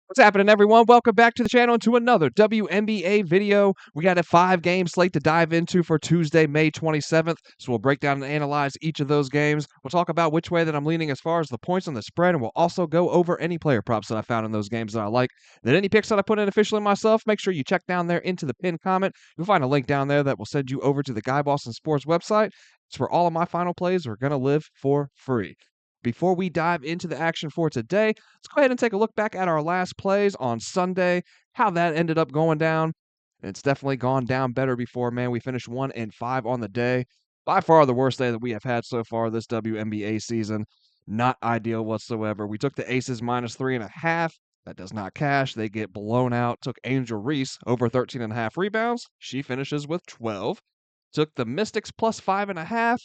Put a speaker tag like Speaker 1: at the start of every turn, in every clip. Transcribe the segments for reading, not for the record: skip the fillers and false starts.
Speaker 1: What's happening, everyone? Welcome back to the channel and to another WNBA video. We got a 5-game slate to dive into for Tuesday, May 27th. So we'll break down and analyze each of those games. We'll talk about which way that I'm leaning as far as the points on the spread, and we'll also go over any player props that I found in those games that I like. Then any picks that I put in officially myself, make sure you check down there into the pinned comment. You'll find a link down there that will send you over to the Guy Boston Sports website. It's where all of my final plays are going to live for free. Before we dive into the action for today, let's go ahead and take a look back at our last plays on Sunday, how that ended up going down. It's definitely gone down better before, man. We finished 1-5 on the day. By far the worst day that we have had so far this WNBA season. Not ideal whatsoever. We took the Aces -3.5. That does not cash. They get blown out. Took Angel Reese over 13.5 rebounds. She finishes with 12. Took the Mystics +5.5.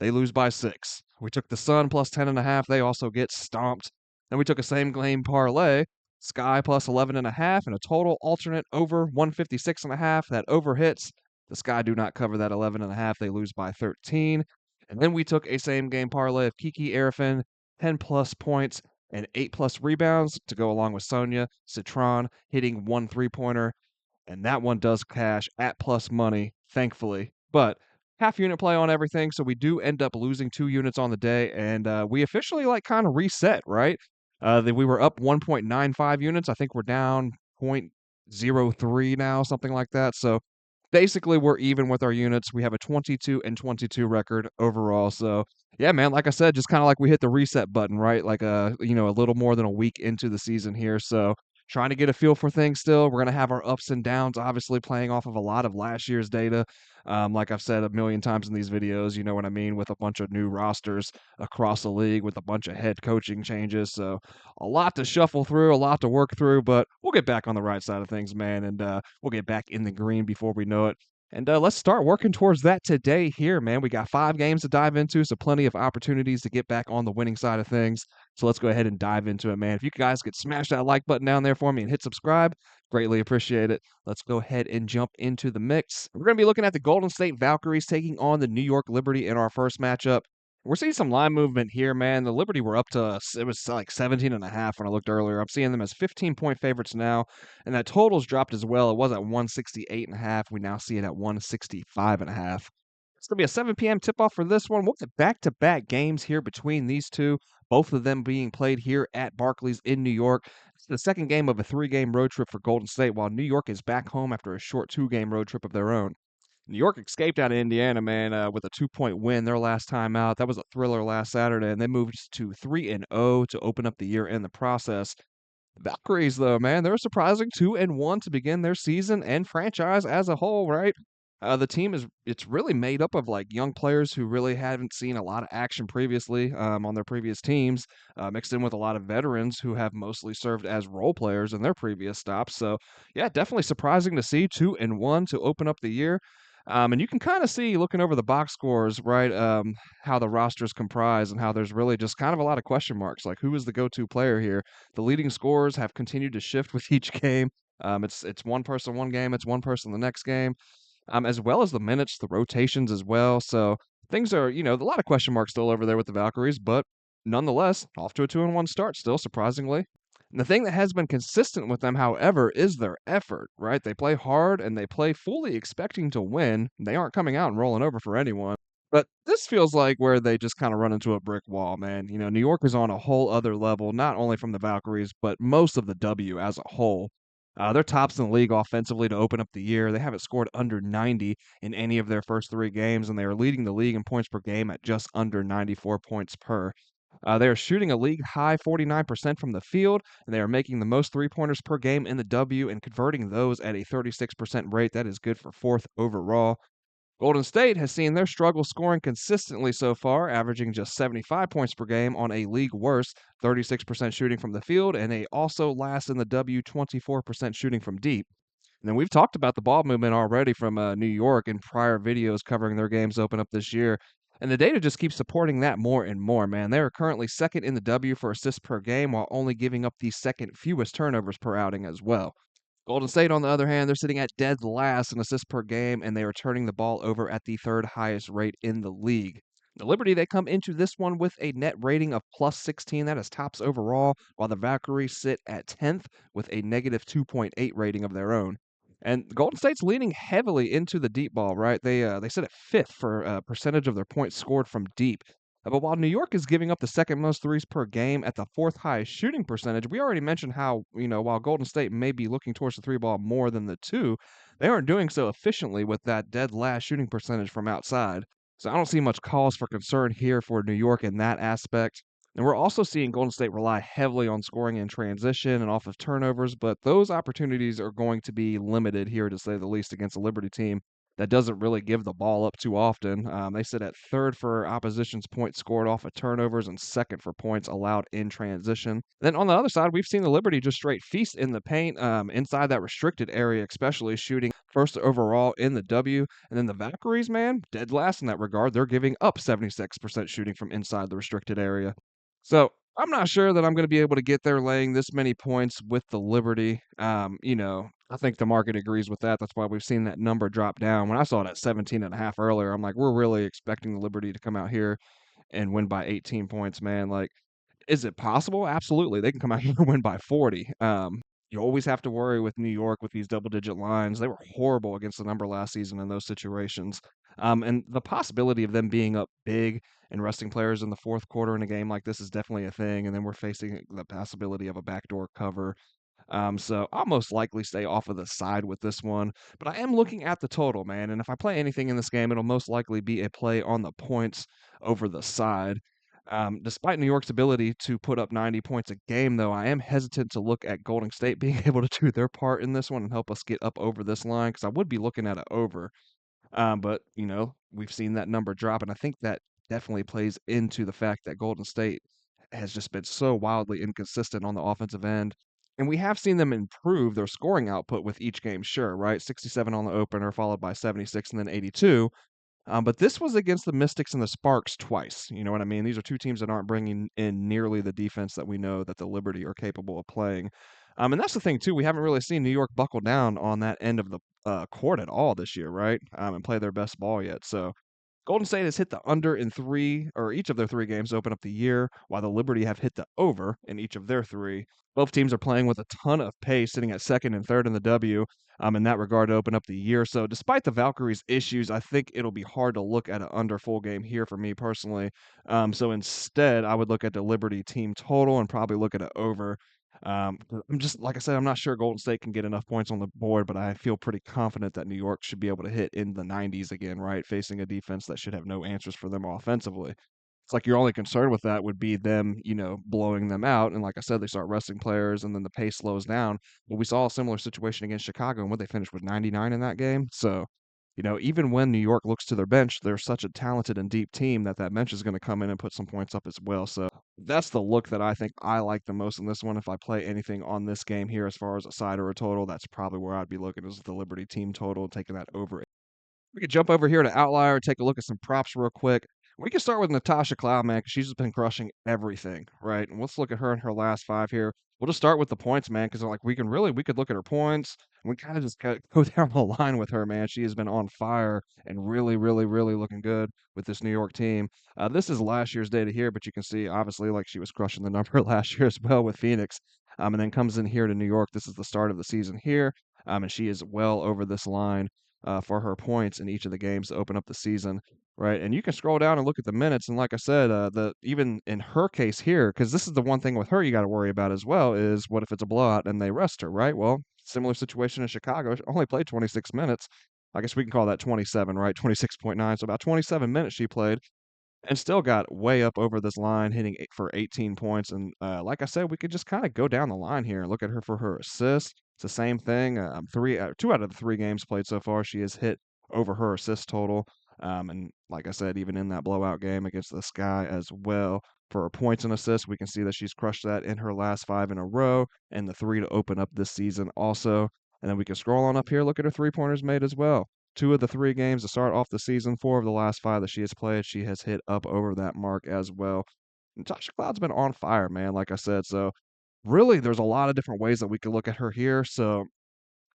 Speaker 1: They lose by 6. We took the Sun +10.5. They also get stomped. Then we took a same game parlay, Sky +11.5, and a total alternate over 156.5. That over hits. The Sky do not cover that 11.5. They lose by 13. And then we took a same game parlay of Kiki Arifin, 10+ points and 8+ rebounds to go along with Sonia Citron hitting 1 3-pointer. And that one does cash at plus money, thankfully. But half unit play on everything, so we do end up losing 2 units on the day, and we officially kind of reset, right? That we were up 1.95 units. I think we're down 0.03 now, something like that. So basically, we're even with our units. We have a 22-22 record overall. So yeah, man, like I said, just kind of like we hit the reset button, right? Like a little more than a week into the season here. So trying to get a feel for things still. We're going to have our ups and downs, obviously playing off of a lot of last year's data. Like I've said a million times in these videos, you know what I mean, with a bunch of new rosters across the league, with a bunch of head coaching changes. So a lot to shuffle through, a lot to work through, but we'll get back on the right side of things, man, and we'll get back in the green before we know it. And let's start working towards that today here, man. We got 5 games to dive into, so plenty of opportunities to get back on the winning side of things. So let's go ahead and dive into it, man. If you guys could smash that like button down there for me and hit subscribe, greatly appreciate it. Let's go ahead and jump into the mix. We're going to be looking at the Golden State Valkyries taking on the New York Liberty in our first matchup. We're seeing some line movement here, man. The Liberty were up to, it was like 17.5 when I looked earlier. I'm seeing them as 15-point favorites now, and that total's dropped as well. It was at 168.5. We now see it at 165.5. It's going to be a 7 p.m. tip-off for this one. We'll get back-to-back games here between these two, both of them being played here at Barclays in New York. It's the second game of a 3-game road trip for Golden State, while New York is back home after a short 2-game road trip of their own. New York escaped out of Indiana, man, with a 2-point win their last time out. That was a thriller last Saturday, and they moved to 3-0 to open up the year in the process. The Valkyries, though, man, they're a surprising 2-1 to begin their season and franchise as a whole, right? The team it's really made up of like young players who really haven't seen a lot of action previously on their previous teams, mixed in with a lot of veterans who have mostly served as role players in their previous stops. So yeah, definitely surprising to see 2-1 to open up the year. And you can kind of see looking over the box scores, right, how the rosters comprise and how there's really just kind of a lot of question marks. Like, who is the go-to player here? The leading scorers have continued to shift with each game. It's one person one game, it's one person the next game, as well as the minutes, the rotations as well. So things are, a lot of question marks still over there with the Valkyries, but nonetheless, off to a 2-1 start still, surprisingly. And the thing that has been consistent with them, however, is their effort, right? They play hard and they play fully expecting to win. They aren't coming out and rolling over for anyone. But this feels like where they just kind of run into a brick wall, man. New York is on a whole other level, not only from the Valkyries, but most of the W as a whole. They're tops in the league offensively to open up the year. They haven't scored under 90 in any of their first 3 games, and they are leading the league in points per game at just under 94 points per. They are shooting a league high 49% from the field, and they are making the most 3-pointers per game in the W and converting those at a 36% rate. That is good for 4th overall. Golden State has seen their struggle scoring consistently so far, averaging just 75 points per game on a league worst 36% shooting from the field, and they also last in the W 24% shooting from deep. And then we've talked about the ball movement already from New York in prior videos covering their games open up this year. And the data just keeps supporting that more and more, man. They are currently second in the W for assists per game while only giving up the second fewest turnovers per outing as well. Golden State, on the other hand, they're sitting at dead last in assists per game, and they are turning the ball over at the 3rd highest rate in the league. The Liberty, they come into this one with a net rating of plus 16. That is tops overall, while the Valkyries sit at 10th with a negative 2.8 rating of their own. And Golden State's leaning heavily into the deep ball, right? They sit at fifth for percentage of their points scored from deep. But while New York is giving up the second most threes per game at the fourth highest shooting percentage, we already mentioned how, while Golden State may be looking towards the three ball more than the two, they aren't doing so efficiently with that dead last shooting percentage from outside. So I don't see much cause for concern here for New York in that aspect. And we're also seeing Golden State rely heavily on scoring in transition and off of turnovers, but those opportunities are going to be limited here, to say the least, against a Liberty team that doesn't really give the ball up too often. They sit at third for opposition's points scored off of turnovers and second for points allowed in transition. Then on the other side, we've seen the Liberty just straight feast in the paint, inside that restricted area, especially shooting first overall in the W. And then the Valkyries, man, dead last in that regard. They're giving up 76% shooting from inside the restricted area. So I'm not sure that I'm going to be able to get there laying this many points with the Liberty. I think the market agrees with that. That's why we've seen that number drop down. When I saw it at 17.5 earlier, I'm like, we're really expecting the Liberty to come out here and win by 18 points, man. Like, is it possible? Absolutely. They can come out here and win by 40. You always have to worry with New York with these double digit lines. They were horrible against the number last season in those situations. And the possibility of them being up big and resting players in the fourth quarter in a game like this is definitely a thing. And then we're facing the possibility of a backdoor cover. So I'll most likely stay off of the side with this one, but I am looking at the total, man. And if I play anything in this game, it'll most likely be a play on the points over the side. Despite New York's ability to put up 90 points a game, though, I am hesitant to look at Golden State being able to do their part in this one and help us get up over this line because I would be looking at it over. But we've seen that number drop, and I think that definitely plays into the fact that Golden State has just been so wildly inconsistent on the offensive end. And we have seen them improve their scoring output with each game, sure, right? 67 on the opener, followed by 76 and then 82. But this was against the Mystics and the Sparks twice. You know what I mean? These are two teams that aren't bringing in nearly the defense that we know that the Liberty are capable of playing. And that's the thing too. We haven't really seen New York buckle down on that end of the court at all this year, right? And play their best ball yet. So Golden State has hit the under in three, or each of their three games to open up the year, while the Liberty have hit the over in each of their three. Both teams are playing with a ton of pace, sitting at second and third in the W in that regard to open up the year. So, despite the Valkyries' issues, I think it'll be hard to look at an under full game here for me personally. So, instead, I would look at the Liberty team total and probably look at it over. I'm just like I said, I'm not sure Golden State can get enough points on the board, but I feel pretty confident that New York should be able to hit in the 90s again, right? Facing a defense that should have no answers for them offensively. It's like your only concern with that would be them, blowing them out. And like I said, they start resting players and then the pace slows down. Well, we saw a similar situation against Chicago and what they finished with 99 in that game. So, even when New York looks to their bench, they're such a talented and deep team that bench is going to come in and put some points up as well. So that's the look that I think I like the most in this one. If I play anything on this game here as far as a side or a total, that's probably where I'd be looking is the Liberty team total, taking that over. We could jump over here to Outlier, take a look at some props real quick. We can start with Natasha Cloud, man, because she's just been crushing everything, right? And let's look at her in her last five here. We'll just start with the points, man, because like we could look at her points and we kind of just go down the line with her, man. She has been on fire and really, really, really looking good with this New York team. This is last year's data here, but you can see obviously like she was crushing the number last year as well with Phoenix, and then comes in here to New York. This is the start of the season here, and she is well over this line for her points in each of the games to open up the season, right? And you can scroll down and look at the minutes, and like I said, the even in her case here, because this is the one thing with her you got to worry about as well is what if it's a blowout and they rest her, right? Well, similar situation in Chicago, she only played 26 minutes. I guess we can call that 27, right? 26.9, so about 27 minutes she played and still got way up over this line, hitting for 18 points. And like I said, we could just kind of go down the line here and look at her for her assists. It's the same thing. Two out of the three games played so far, she has hit over her assist total. And like I said, even in that blowout game against the Sky as well, for her points and assists, we can see that she's crushed that in her last five in a row, and the three to open up this season also. And then we can scroll on up here, look at her three pointers made as well. Two of the three games to start off the season, four of the last five that she has played, she has hit up over that mark as well. Natasha Cloud's been on fire, man, like I said. So really there's a lot of different ways that we could look at her here. So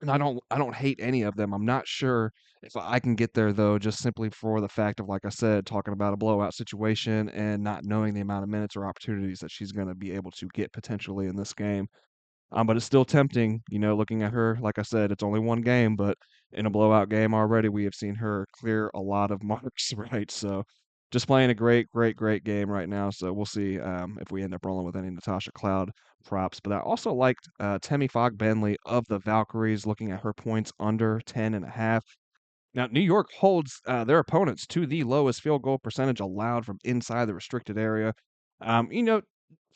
Speaker 1: And I don't hate any of them. I'm not sure if I can get there though, just simply for the fact of, like I said, talking about a blowout situation and not knowing the amount of minutes or opportunities that she's gonna be able to get potentially in this game. But it's still tempting, looking at her. Like I said, it's only one game, but in a blowout game already, we have seen her clear a lot of marks, right? So just playing a great, great, great game right now. So we'll see if we end up rolling with any Natasha Cloud props. But I also liked Temi Fogg Bentley of the Valkyries, looking at her points under 10.5. Now, New York holds their opponents to the lowest field goal percentage allowed from inside the restricted area. Um, you know,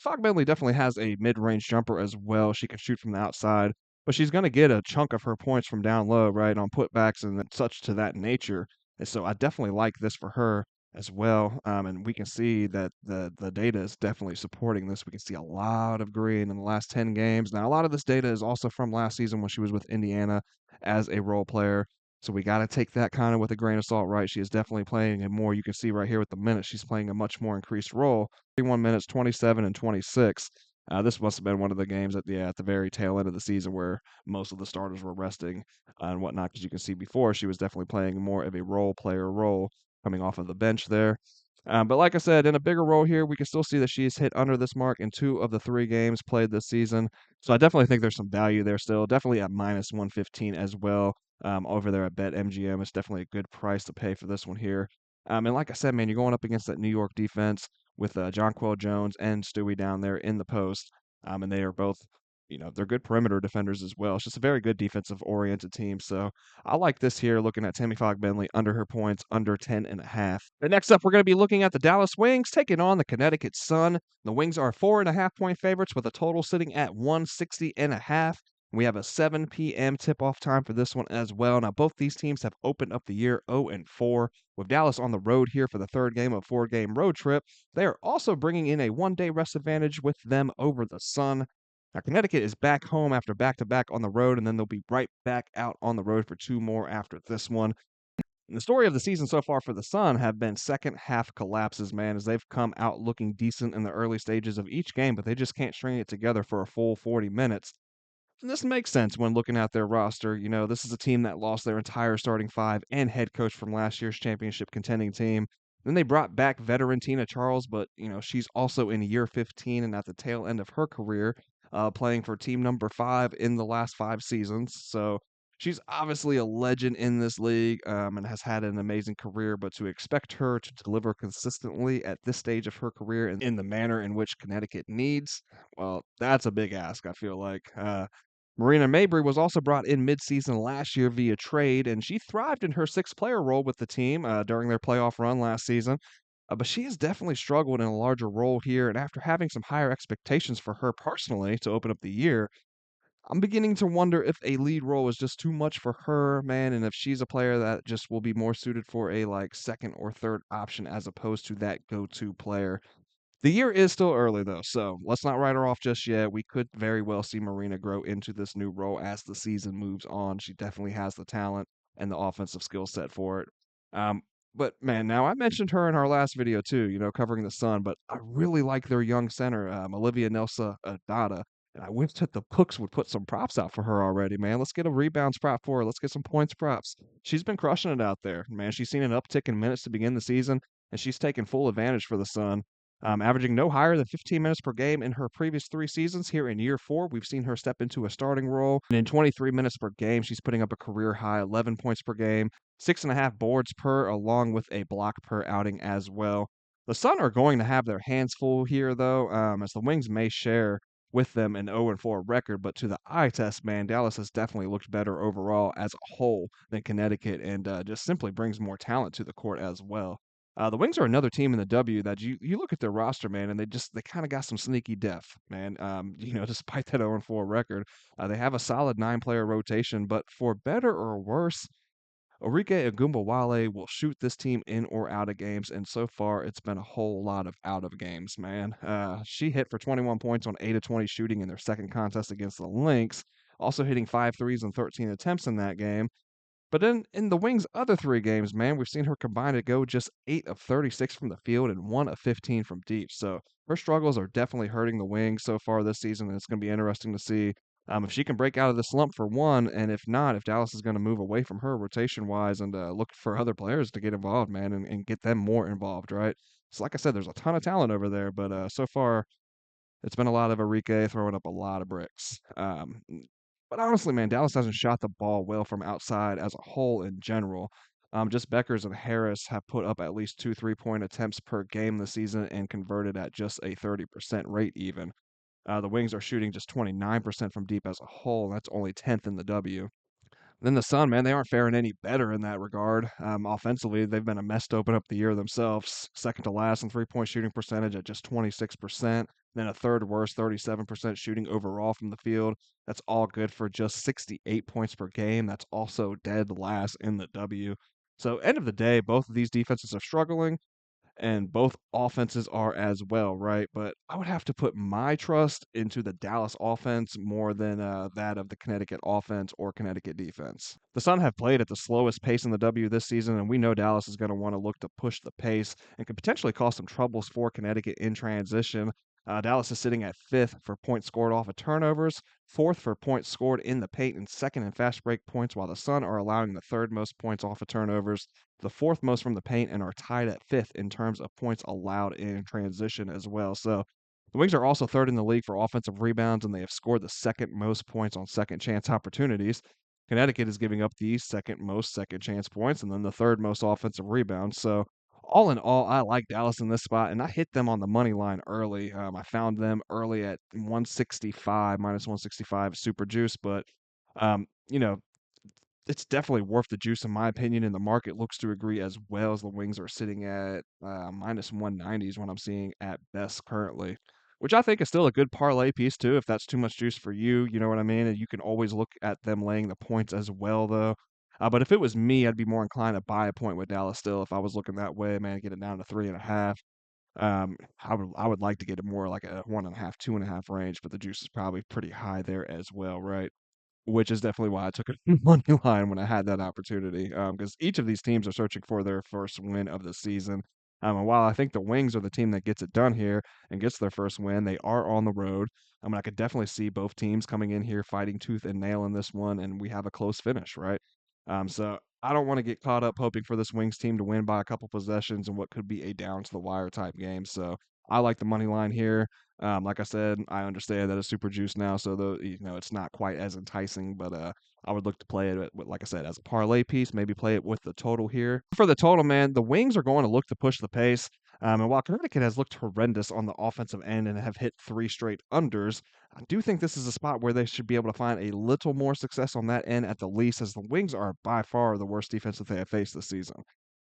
Speaker 1: Fogg Bentley definitely has a mid-range jumper as well. She can shoot from the outside, but she's going to get a chunk of her points from down low, right, on putbacks and such to that nature. And so I definitely like this for her as well. And we can see that the data is definitely supporting this. We can see a lot of green in the last 10 games. Now, a lot of this data is also from last season when she was with Indiana as a role player. So we got to take that kind of with a grain of salt, right? She is definitely playing a more, you can see right here with the minutes, she's playing a much more increased role. 31 minutes, 27 and 26. This must have been one of the games at the very tail end of the season where most of the starters were resting and whatnot. Because you can see before she was definitely playing more of a role player role coming off of the bench there. But like I said, in a bigger role here, we can still see that she's hit under this mark in 2 of the 3 games played this season. So I definitely think there's some value there still. Definitely at minus 115 as well. Over there at BetMGM, it's definitely a good price to pay for this one here. And like I said, man, you're going up against that New York defense with Jonquel Jones and Stewie down there in the post. And they are both, they're good perimeter defenders as well. It's just a very good defensive oriented team. So I like this here, looking at Tammy Fogg Bentley under her points, under 10.5. But next up, we're going to be looking at the Dallas Wings taking on the Connecticut Sun. The Wings are 4.5 point favorites with a total sitting at 160.5. We have a 7 p.m. tip-off time for this one as well. Now, both these teams have opened up the year 0-4. With Dallas on the road here for the third game of a 4-game road trip, they are also bringing in a one-day rest advantage with them over the Sun. Now, Connecticut is back home after back-to-back on the road, and then they'll be right back out on the road for 2 more after this one. And the story of the season so far for the Sun have been second half collapses, man, as they've come out looking decent in the early stages of each game, but they just can't string it together for a full 40 minutes. And this makes sense when looking at their roster. This is a team that lost their entire starting 5 and head coach from last year's championship contending team. Then they brought back veteran Tina Charles, but she's also in year 15 and at the tail end of her career, playing for team number 5 in the last 5 seasons. So she's obviously a legend in this league, and has had an amazing career. But to expect her to deliver consistently at this stage of her career in the manner in which Connecticut needs, well, that's a big ask, I feel like. Marina Mabrey was also brought in midseason last year via trade, and she thrived in her six-player role with the team during their playoff run last season. But she has definitely struggled in a larger role here, and after having some higher expectations for her personally to open up the year, I'm beginning to wonder if a lead role is just too much for her, man, and if she's a player that just will be more suited for a like second or third option as opposed to that go-to player. The year is still early though, so let's not write her off just yet. We could very well see Marina grow into this new role as the season moves on. She definitely has the talent and the offensive skill set for it. Um, but man, now I mentioned her in our last video too, covering the Sun, but I really like their young center, Olivia Nelsa Adada. And I wish that the books would put some props out for her already, man. Let's get a rebounds prop for her. Let's get some points props. She's been crushing it out there, man. She's seen an uptick in minutes to begin the season, and she's taken full advantage for the Sun. Averaging no higher than 15 minutes per game in her previous 3 seasons. Here in year 4, we've seen her step into a starting role. And in 23 minutes per game, she's putting up a career high 11 points per game, 6.5 boards per, along with a block per outing as well. The Sun are going to have their hands full here, though, as the Wings may share with them an 0-4 record. But to the eye test, man, Dallas has definitely looked better overall as a whole than Connecticut, and just simply brings more talent to the court as well. The Wings are another team in the W that you look at their roster, man, and they kind of got some sneaky depth, man. Despite that 0-4 record, they have a solid 9-player rotation. But for better or worse, Orike Ogunbowale will shoot this team in or out of games, and so far it's been a whole lot of out of games, man. She hit for 21 points on 8 of 20 shooting in their second contest against the Lynx, also hitting 5 threes and 13 attempts in that game. But then in the Wings' other 3 games, man, we've seen her combine to go just 8 of 36 from the field and 1 of 15 from deep. So her struggles are definitely hurting the Wings so far this season, and it's going to be interesting to see If she can break out of the slump for one, and if not, if Dallas is going to move away from her rotation wise and look for other players to get involved, man, and get them more involved, right? So, like I said, there's a ton of talent over there, but so far it's been a lot of Enrique throwing up a lot of bricks. But honestly, man, Dallas hasn't shot the ball well from outside as a whole in general. Just Beckers and Harris have put up at least two 3-point attempts per game this season and converted at just a 30% rate even. The Wings are shooting just 29% from deep as a whole. And that's only 10th in the W. Then the Sun, man, they aren't faring any better in that regard. Offensively, they've been a mess to open up the year themselves. Second to last in 3-point shooting percentage at just 26%. Then a third worst, 37% shooting overall from the field. That's all good for just 68 points per game. That's also dead last in the W. So, end of the day, both of these defenses are struggling and both offenses are as well, right? But I would have to put my trust into the Dallas offense more than that of the Connecticut offense or Connecticut defense. The Sun have played at the slowest pace in the W this season, and we know Dallas is going to want to look to push the pace and could potentially cause some troubles for Connecticut in transition. Dallas is sitting at fifth for points scored off of turnovers, fourth for points scored in the paint, and second in fast break points, while the Sun are allowing the third most points off of turnovers, the fourth most from the paint, and are tied at fifth in terms of points allowed in transition as well. So the Wings are also third in the league for offensive rebounds, and they have scored the second most points on second chance opportunities. Connecticut is giving up the second most second chance points and then the third most offensive rebounds. So all in all, I like Dallas in this spot, and I hit them on the money line early. I found them early at 165, minus 165 super juice, but you know, it's definitely worth the juice in my opinion, and the market looks to agree as well as the Wings are sitting at minus 190 is what I'm seeing at best currently, which I think is still a good parlay piece too. If that's too much juice for you, you know what I mean? And you can always look at them laying the points as well, though. But if it was me, I'd be more inclined to buy a point with Dallas still. If I was looking that way, man, get it down to 3.5. I would like to get it more like a 1.5, 2.5 range, but the juice is probably pretty high there as well, right? Which is definitely why I took a money line when I had that opportunity, because each of these teams are searching for their first win of the season. And while I think the Wings are the team that gets it done here and gets their first win, they are on the road. I could definitely see both teams coming in here fighting tooth and nail in this one, and we have a close finish, right? So I don't want to get caught up hoping for this Wings team to win by a couple possessions in what could be a down to the wire type game. So I like the money line here. Like I said, I understand that it's super juice now, so it's not quite as enticing, but I would look to play it with, like I said, as a parlay piece, maybe play it with the total here. For the total, man, the Wings are going to look to push the pace. And while Connecticut has looked horrendous on the offensive end and have hit three straight unders, I do think this is a spot where they should be able to find a little more success on that end at the least, as the Wings are by far the worst defense that they have faced this season.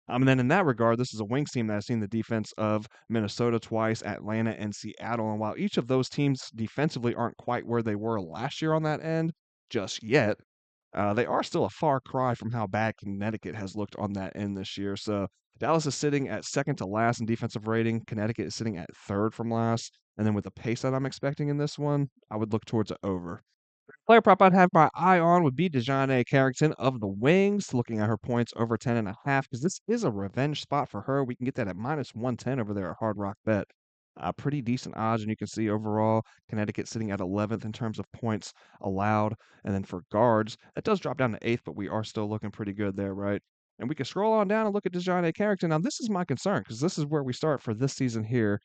Speaker 1: And then in that regard, this is a Wings team that has seen the defense of Minnesota twice, Atlanta, and Seattle. And while each of those teams defensively aren't quite where they were last year on that end just yet, they are still a far cry from how bad Connecticut has looked on that end this year. So Dallas is sitting at second to last in defensive rating. Connecticut is sitting at third from last. And then with the pace that I'm expecting in this one, I would look towards an over. Player prop I'd have my eye on would be DeJounte Carrington of the Wings, looking at her points over 10.5, because this is a revenge spot for her. We can get that at minus 110 over there at Hard Rock Bet. Pretty decent odds, and you can see overall Connecticut sitting at 11th in terms of points allowed. And then for guards, that does drop down to 8th, but we are still looking pretty good there, right? And we can scroll on down and look at DeJounte Carrington. Now, this is my concern because this is where we start for this season here.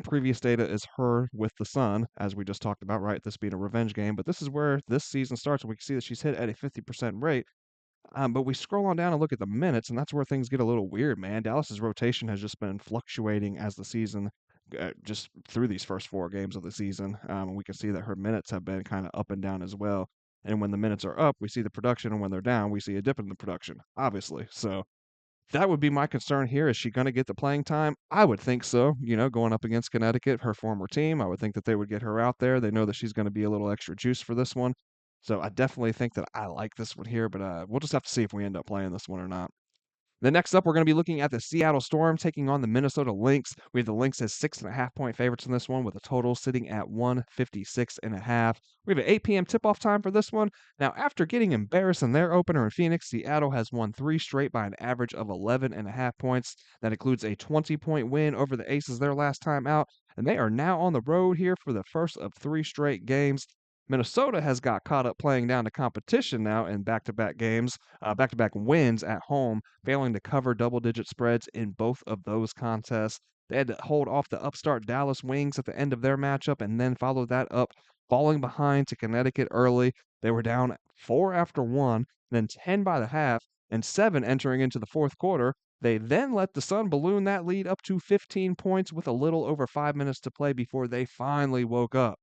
Speaker 1: Previous data is her with the Sun, as we just talked about, right? This being a revenge game, but this is where this season starts, and we can see that she's hit at a 50% rate. But we scroll on down and look at the minutes, and that's where things get a little weird, man. Dallas's rotation has just been fluctuating as the season, just through these first four games of the season. And we can see that her minutes have been kind of up and down as well. And when the minutes are up, we see the production, and when they're down, we see a dip in the production, obviously. So that would be my concern here. Is she going to get the playing time? I would think so. Going up against Connecticut, her former team, I would think that they would get her out there. They know that she's going to be a little extra juice for this one. So I definitely think that I like this one here, but we'll just have to see if we end up playing this one or not. Then next up, we're going to be looking at the Seattle Storm taking on the Minnesota Lynx. We have the Lynx as 6.5-point favorites in this one, with a total sitting at 156.5. We have an 8 p.m. tip-off time for this one. Now, after getting embarrassed in their opener in Phoenix, Seattle has won 3 straight by an average of 11.5 points. That includes a 20-point win over the Aces their last time out, and they are now on the road here for the first of 3 straight games. Minnesota has got caught up playing down to competition now in back-to-back games, back-to-back wins at home, failing to cover double-digit spreads in both of those contests. They had to hold off the upstart Dallas Wings at the end of their matchup and then follow that up, falling behind to Connecticut early. They were down 4 after 1, then 10 by the half, and 7 entering into the fourth quarter. They then let the Sun balloon that lead up to 15 points with a little over 5 minutes to play before they finally woke up.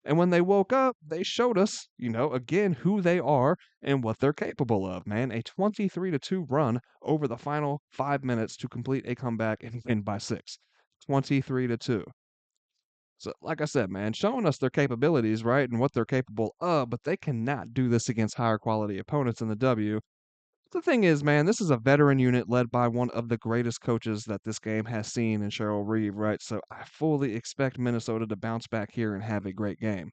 Speaker 1: And when they woke up, they showed us, again, who they are and what they're capable of, man. A 23-2 run over the final 5 minutes to complete a comeback and win by 6. 23-2. So, like I said, man, showing us their capabilities, right, and what they're capable of, but they cannot do this against higher quality opponents in the W. The thing is, man, this is a veteran unit led by one of the greatest coaches that this game has seen in Cheryl Reeve, right? So I fully expect Minnesota to bounce back here and have a great game.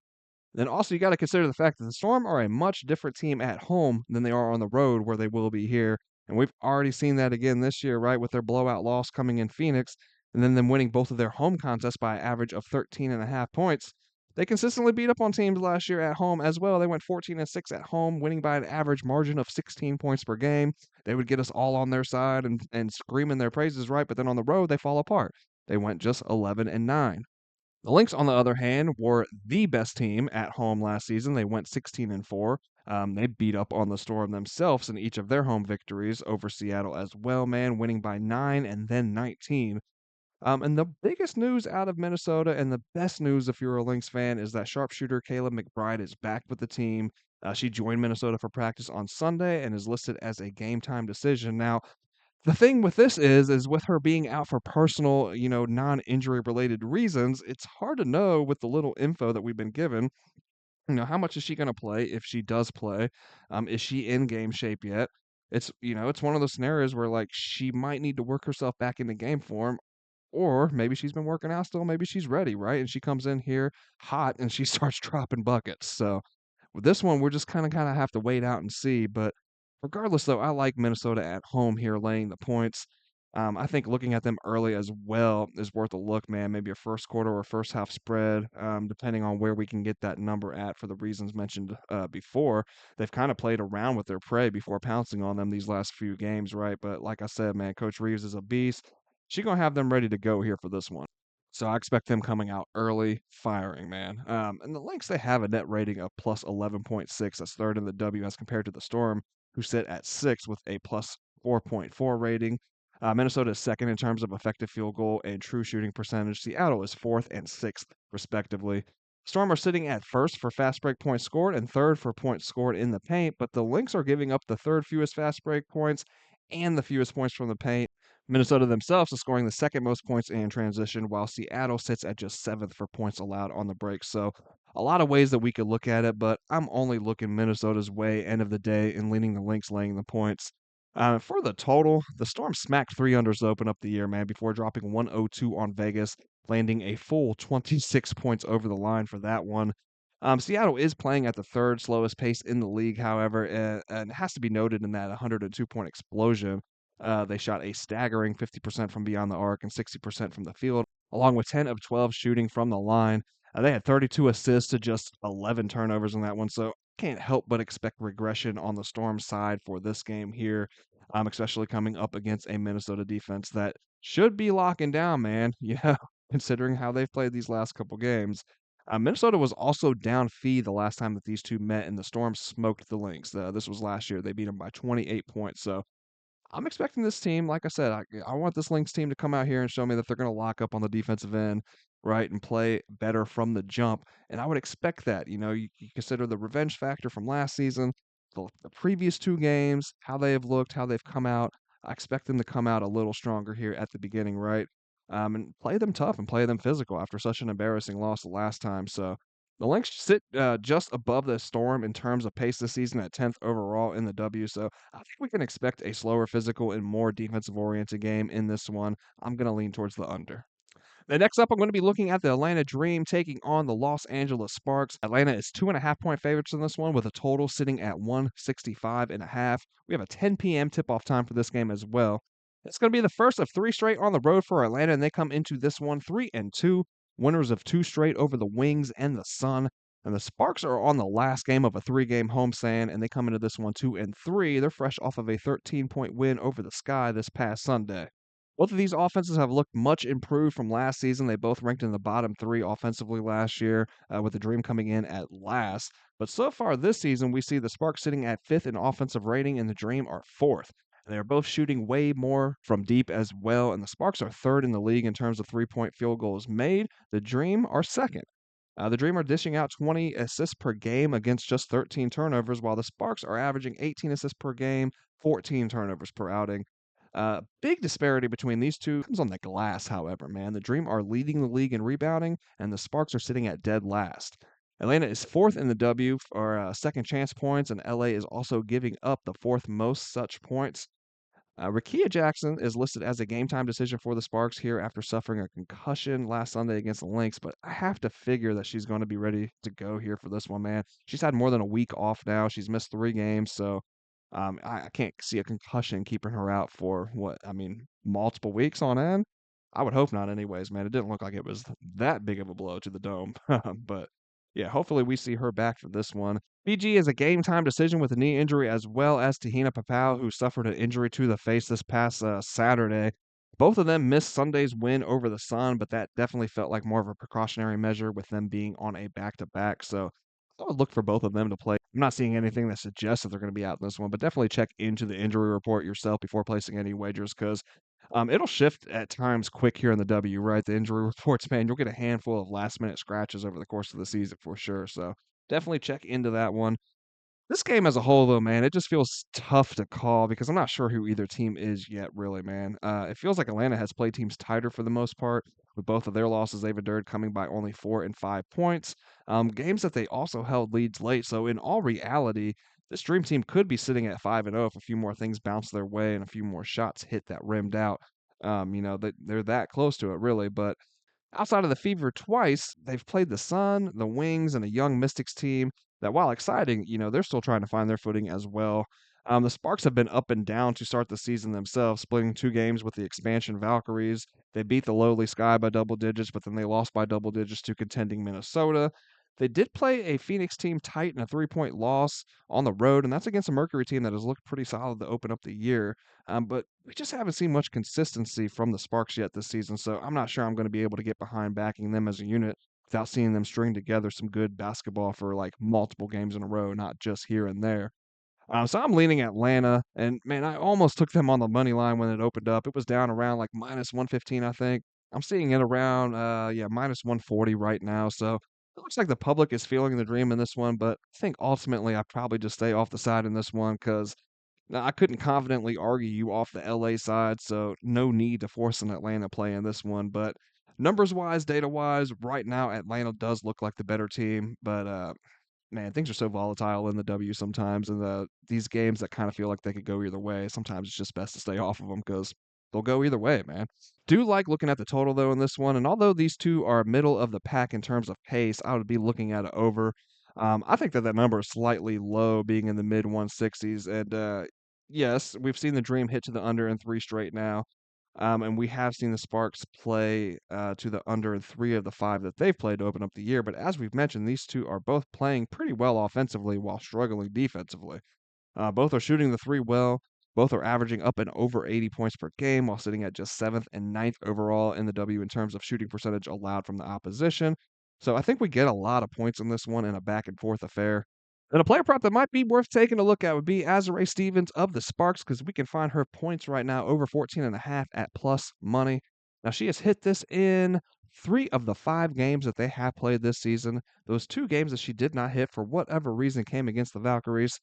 Speaker 1: Then also, you got to consider the fact that the Storm are a much different team at home than they are on the road where they will be here. And we've already seen that again this year, right, with their blowout loss coming in Phoenix and then them winning both of their home contests by an average of 13.5 points. They consistently beat up on teams last year at home as well. They went 14-6 at home, winning by an average margin of 16 points per game. They would get us all on their side and screaming their praises, right? But then on the road, they fall apart. They went just 11-9. The Lynx, on the other hand, were the best team at home last season. They went 16-4. They beat up on the Storm themselves in each of their home victories over Seattle as well, man, winning by 9 and then 19. And the biggest news out of Minnesota, and the best news if you're a Lynx fan, is that sharpshooter Caleb McBride is back with the team. She joined Minnesota for practice on Sunday and is listed as a game time decision. Now, the thing with this is with her being out for personal, non-injury related reasons, it's hard to know with the little info that we've been given, how much is she going to play if she does play? Is she in game shape yet? It's one of those scenarios where like she might need to work herself back into game form, or maybe she's been working out still, maybe she's ready, right? And she comes in here hot and she starts dropping buckets. So with this one, we're just kinda have to wait out and see, but regardless, though, I like Minnesota at home here laying the points. I think looking at them early as well is worth a look, man. Maybe a first quarter or first half spread, depending on where we can get that number at for the reasons mentioned before. They've kind of played around with their prey before pouncing on them these last few games, right? But like I said, man, Coach Reeves is a beast. She's gonna have them ready to go here for this one. So I expect them coming out early, firing, man. And the Lynx, they have a net rating of plus 11.6. That's third in the W as compared to the Storm, who sit at 6 with a plus 4.4 rating. Minnesota is second in terms of effective field goal and true shooting percentage. Seattle is fourth and sixth, respectively. Storm are sitting at first for fast break points scored and third for points scored in the paint, but the Lynx are giving up the third fewest fast break points and the fewest points from the paint. Minnesota themselves is scoring the second most points in transition, while Seattle sits at just seventh for points allowed on the break. So, a lot of ways that we could look at it, but I'm only looking Minnesota's way end of the day and leaning the Lynx laying the points. For the total, the Storm smacked three unders to open up the year, man, before dropping 102 on Vegas, landing a full 26 points over the line for that one. Seattle is playing at the third slowest pace in the league, however, and it has to be noted in that 102-point explosion. They shot a staggering 50% from beyond the arc and 60% from the field, along with 10 of 12 shooting from the line. They had 32 assists to just 11 turnovers in that one, so can't help but expect regression on the Storm side for this game here, especially coming up against a Minnesota defense that should be locking down, man. Yeah, considering how they've played these last couple games. Minnesota was also down fee the last time that these two met, and the Storm smoked the Lynx. This was last year. They beat them by 28 points. So I'm expecting this team, like I said, I want this Lynx team to come out here and show me that they're going to lock up on the defensive end, right, and play better from the jump. And I would expect that. You consider the revenge factor from last season, the previous two games, how they have looked, how they've come out. I expect them to come out a little stronger here at the beginning, right? And play them tough and play them physical after such an embarrassing loss the last time. So the Lynx sit just above the Storm in terms of pace this season at 10th overall in the W. So I think we can expect a slower physical and more defensive oriented game in this one. I'm going to lean towards the under. Then next up, I'm going to be looking at the Atlanta Dream taking on the Los Angeles Sparks. Atlanta is 2.5-point favorites in this one with a total sitting at 165.5. We have a 10 p.m. tip-off time for this game as well. It's going to be the first of three straight on the road for Atlanta, and they come into this one 3-2, winners of two straight over the Wings and the Sun. And the Sparks are on the last game of a three-game homestand, and they come into this one 2-3. They're fresh off of a 13-point win over the Sky this past Sunday. Both of these offenses have looked much improved from last season. They both ranked in the bottom three offensively last year, with the Dream coming in at last. But so far this season, we see the Sparks sitting at fifth in offensive rating, and the Dream are fourth. And they're both shooting way more from deep as well. And the Sparks are third in the league in terms of 3-point field goals made. The Dream are second. The Dream are dishing out 20 assists per game against just 13 turnovers, while the Sparks are averaging 18 assists per game, 14 turnovers per outing. Big disparity between these two comes on the glass, however, man. The Dream are leading the league in rebounding, and the Sparks are sitting at dead last. Atlanta is fourth in the W for second chance points, and LA is also giving up the fourth most such points. Rakia Jackson is listed as a game time decision for the Sparks here after suffering a concussion last Sunday against the Lynx, but I have to figure that she's going to be ready to go here for this one, man. She's had more than a week off now. She's missed 3 games, so I can't see a concussion keeping her out for multiple weeks on end. I would hope not, anyways, man. It didn't look like it was that big of a blow to the dome, but yeah, hopefully we see her back for this one. BG is a game time decision with a knee injury, as well as Tahina Papau, who suffered an injury to the face this past Saturday. Both of them missed Sunday's win over the Sun, but that definitely felt like more of a precautionary measure with them being on a back to back. So I would look for both of them to play. I'm not seeing anything that suggests that they're going to be out in this one, but definitely check into the injury report yourself before placing any wagers because it'll shift at times quick here in the W, right? The injury reports, man, you'll get a handful of last minute scratches over the course of the season for sure. So definitely check into that one. This game as a whole, though, man, it just feels tough to call because I'm not sure who either team is yet, really, man. It feels like Atlanta has played teams tighter for the most part, with both of their losses they've endured coming by only 4 and 5 points. Games that they also held leads late. So, in all reality, this Dream Team could be sitting at 5-0 if a few more things bounce their way and a few more shots hit that rimmed out. They're that close to it, really. But outside of the Fever twice, they've played the Sun, the Wings, and a young Mystics team that, while exciting, they're still trying to find their footing as well. The Sparks have been up and down to start the season themselves, splitting 2 games with the expansion Valkyries. They beat the lowly Sky by double digits, but then they lost by double digits to contending Minnesota. They did play a Phoenix team tight in a 3-point loss on the road, and that's against a Mercury team that has looked pretty solid to open up the year. But we just haven't seen much consistency from the Sparks yet this season, so I'm not sure I'm going to be able to get behind backing them as a unit without seeing them string together some good basketball for like multiple games in a row, not just here and there. So I'm leaning Atlanta, and man, I almost took them on the money line when it opened up. It was down around like minus 115, I think. I'm seeing it around, minus 140 right now. So it looks like the public is feeling the Dream in this one, but I think ultimately I probably just stay off the side in this one because I couldn't confidently argue you off the LA side, so no need to force an Atlanta play in this one. But numbers wise, data wise, right now Atlanta does look like the better team, but man, things are so volatile in the W sometimes, and these games that kind of feel like they could go either way. Sometimes it's just best to stay off of them because they'll go either way, man. Do like looking at the total though in this one, and although these two are middle of the pack in terms of pace, I would be looking at it over. I think that number is slightly low, being in the mid 160s, and yes, we've seen the Dream hit to the under in 3 straight now. And we have seen the Sparks play to the under in 3 of the 5 that they've played to open up the year. But as we've mentioned, these two are both playing pretty well offensively while struggling defensively. Both are shooting the three well. Both are averaging up and over 80 points per game while sitting at just 7th and 9th overall in the W in terms of shooting percentage allowed from the opposition. So I think we get a lot of points in this one in a back and forth affair. And a player prop that might be worth taking a look at would be Azare Stevens of the Sparks because we can find her points right now over 14.5 at plus money. Now, she has hit this in 3 of the 5 games that they have played this season. Those 2 games that she did not hit for whatever reason came against the Valkyries.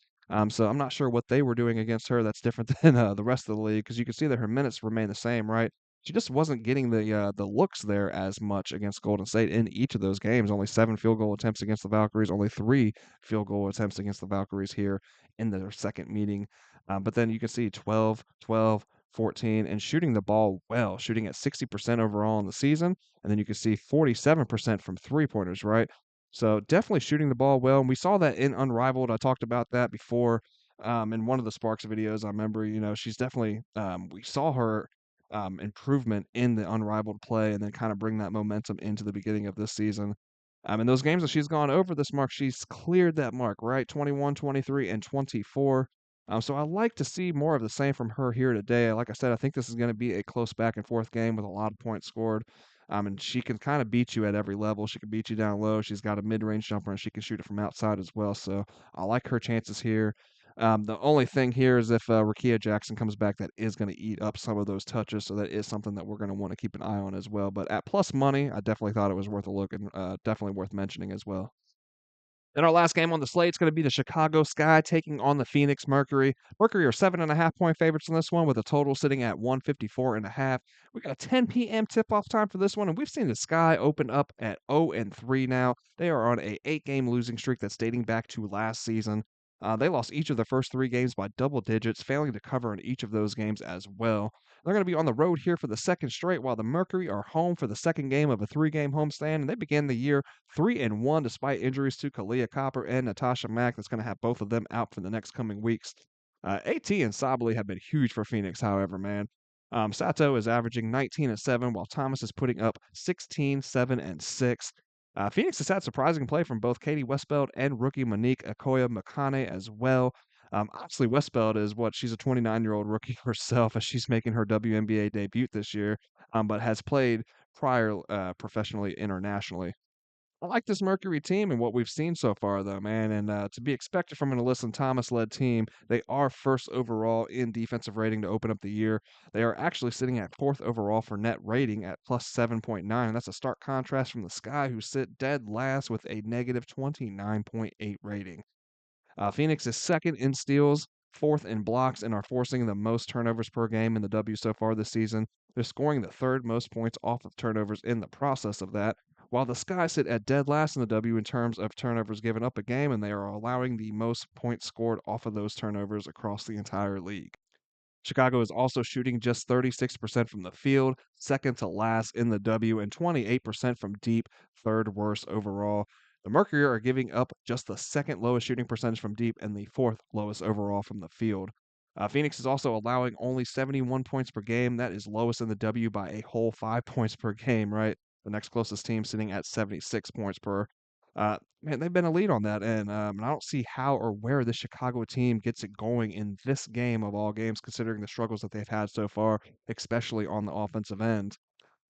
Speaker 1: So I'm not sure what they were doing against her that's different than the rest of the league because you can see that her minutes remain the same, right? She just wasn't getting the looks there as much against Golden State in each of those games. Only 7 field goal attempts against the Valkyries, only 3 field goal attempts against the Valkyries here in their second meeting. But then you can see 12, 12, 14, and shooting the ball well, shooting at 60% overall in the season. And then you can see 47% from 3-pointers, right? So definitely shooting the ball well. And we saw that in Unrivaled. I talked about that before in one of the Sparks videos. I remember, she's definitely, we saw her improvement in the Unrivaled play and then kind of bring that momentum into the beginning of this season. In those games that she's gone over this mark, she's cleared that mark, right? 21, 23, and 24. So I like to see more of the same from her here today. Like I said, I think this is going to be a close back and forth game with a lot of points scored. And she can kind of beat you at every level. She can beat you down low. She's got a mid-range jumper and she can shoot it from outside as well. So I like her chances here. The only thing here is if Rakia Jackson comes back, that is going to eat up some of those touches. So that is something that we're going to want to keep an eye on as well. But at plus money, I definitely thought it was worth a look and definitely worth mentioning as well. Then our last game on the slate is going to be the Chicago Sky taking on the Phoenix Mercury. Mercury are 7.5 point favorites in this one, with a total sitting at 154.5. We got a 10 p.m. tip-off time for this one, and we've seen the Sky open up at 0-3 now. They are on a 8-game losing streak that's dating back to last season. They lost each of their first 3 games by double digits, failing to cover in each of those games as well. They're going to be on the road here for the second straight, while the Mercury are home for the second game of a 3-game homestand, and they began the year 3-1 despite injuries to Kalia Copper and Natasha Mack. That's going to have both of them out for the next coming weeks. AT and Sabali have been huge for Phoenix, however, man. Sato is averaging 19-7, while Thomas is putting up 16, 7, and 6. Phoenix has had surprising play from both Katie Westbeld and rookie Monique Akoya Makane as well. Obviously, Westbeld is she's a 29-year-old rookie herself as she's making her WNBA debut this year, but has played prior professionally internationally. I like this Mercury team and what we've seen so far, though, man. And to be expected from an Alyssa Thomas-led team, they are first overall in defensive rating to open up the year. They are actually sitting at fourth overall for net rating at plus 7.9. That's a stark contrast from the Sky, who sit dead last with a negative 29.8 rating. Phoenix is second in steals, fourth in blocks, and are forcing the most turnovers per game in the W so far this season. They're scoring the third most points off of turnovers in the process of that, while the Sky sit at dead last in the W in terms of turnovers given up a game, and they are allowing the most points scored off of those turnovers across the entire league. Chicago is also shooting just 36% from the field, second to last in the W, and 28% from deep, third worst overall. The Mercury are giving up just the second lowest shooting percentage from deep and the fourth lowest overall from the field. Phoenix is also allowing only 71 points per game. That is lowest in the W by a whole 5 points per game, right? The next closest team sitting at 76 points per. Man, they've been a lead on that, and I don't see how or where the Chicago team gets it going in this game of all games, considering the struggles that they've had so far, especially on the offensive end.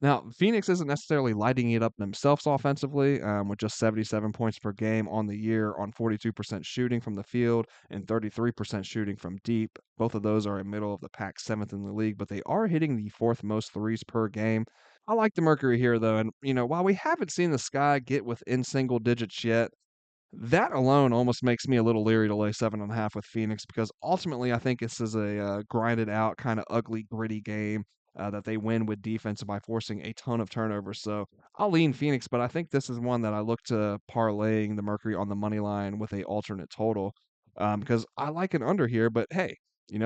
Speaker 1: Now, Phoenix isn't necessarily lighting it up themselves offensively, with just 77 points per game on the year on 42% shooting from the field and 33% shooting from deep. Both of those are in middle of the pack, seventh in the league, but they are hitting the fourth most threes per game. I like the Mercury here, though, and while we haven't seen the Sky get within single digits yet, that alone almost makes me a little leery to lay 7.5 with Phoenix because ultimately I think this is a grinded out, kind of ugly, gritty game that they win with defense by forcing a ton of turnovers. So I'll lean Phoenix, but I think this is one that I look to parlaying the Mercury on the money line with a alternate total because I like an under here, but hey,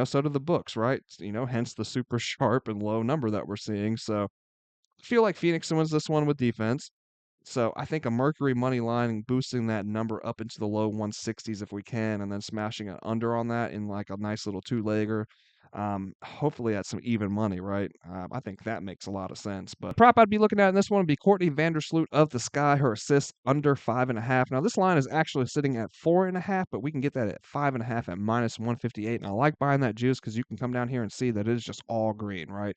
Speaker 1: so do the books, right? Hence the super sharp and low number that we're seeing. So I feel like Phoenix wins this one with defense. So I think a Mercury money line and boosting that number up into the low 160s if we can, and then smashing an under on that in like a nice little two-legger. Hopefully at some even money, right? I think that makes a lot of sense. But the prop I'd be looking at in this one would be Courtney Vandersloot of the Sky, her assists under 5.5. Now this line is actually sitting at 4.5, but we can get that at 5.5 at minus 158. And I like buying that juice because you can come down here and see that it is just all green, right?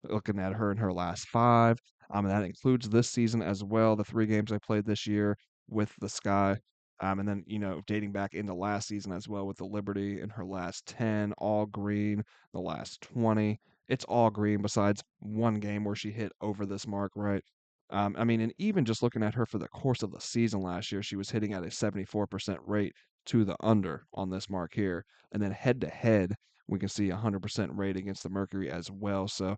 Speaker 1: Looking at her in her last 5. And that includes this season as well, the 3 games I played this year with the Sky. And then, dating back into last season as well with the Liberty in her last 10, all green, the last 20. It's all green besides one game where she hit over this mark, right? And even just looking at her for the course of the season last year, she was hitting at a 74% rate to the under on this mark here. And then head to head, we can see 100% rate against the Mercury as well. So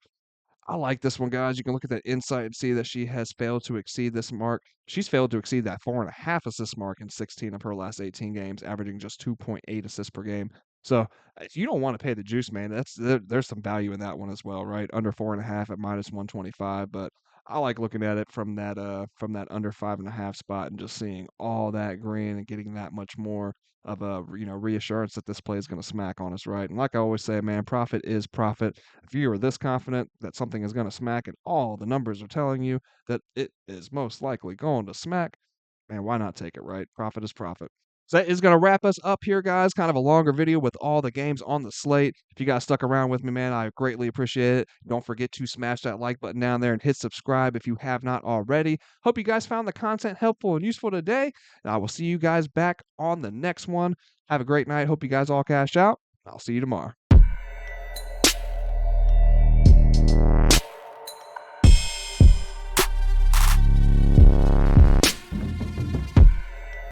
Speaker 1: I like this one, guys. You can look at that insight and see that she has failed to exceed this mark. She's failed to exceed that 4.5 assist mark in 16 of her last 18 games, averaging just 2.8 assists per game. So if you don't want to pay the juice, man, there's some value in that one as well, right? Under 4.5 at minus 125, but I like looking at it from that under 5.5 spot and just seeing all that green and getting that much more of a reassurance that this play is going to smack on us, right? And like I always say, man, profit is profit. If you are this confident that something is going to smack and all the numbers are telling you that it is most likely going to smack, Man, why not take it, right? Profit is profit. So that is going to wrap us up here, guys. Kind of a longer video with all the games on the slate. If you guys stuck around with me, man, I greatly appreciate it. Don't forget to smash that like button down there and hit subscribe if you have not already. Hope you guys found the content helpful and useful today. And I will see you guys back on the next one. Have a great night. Hope you guys all cash out. I'll see you tomorrow.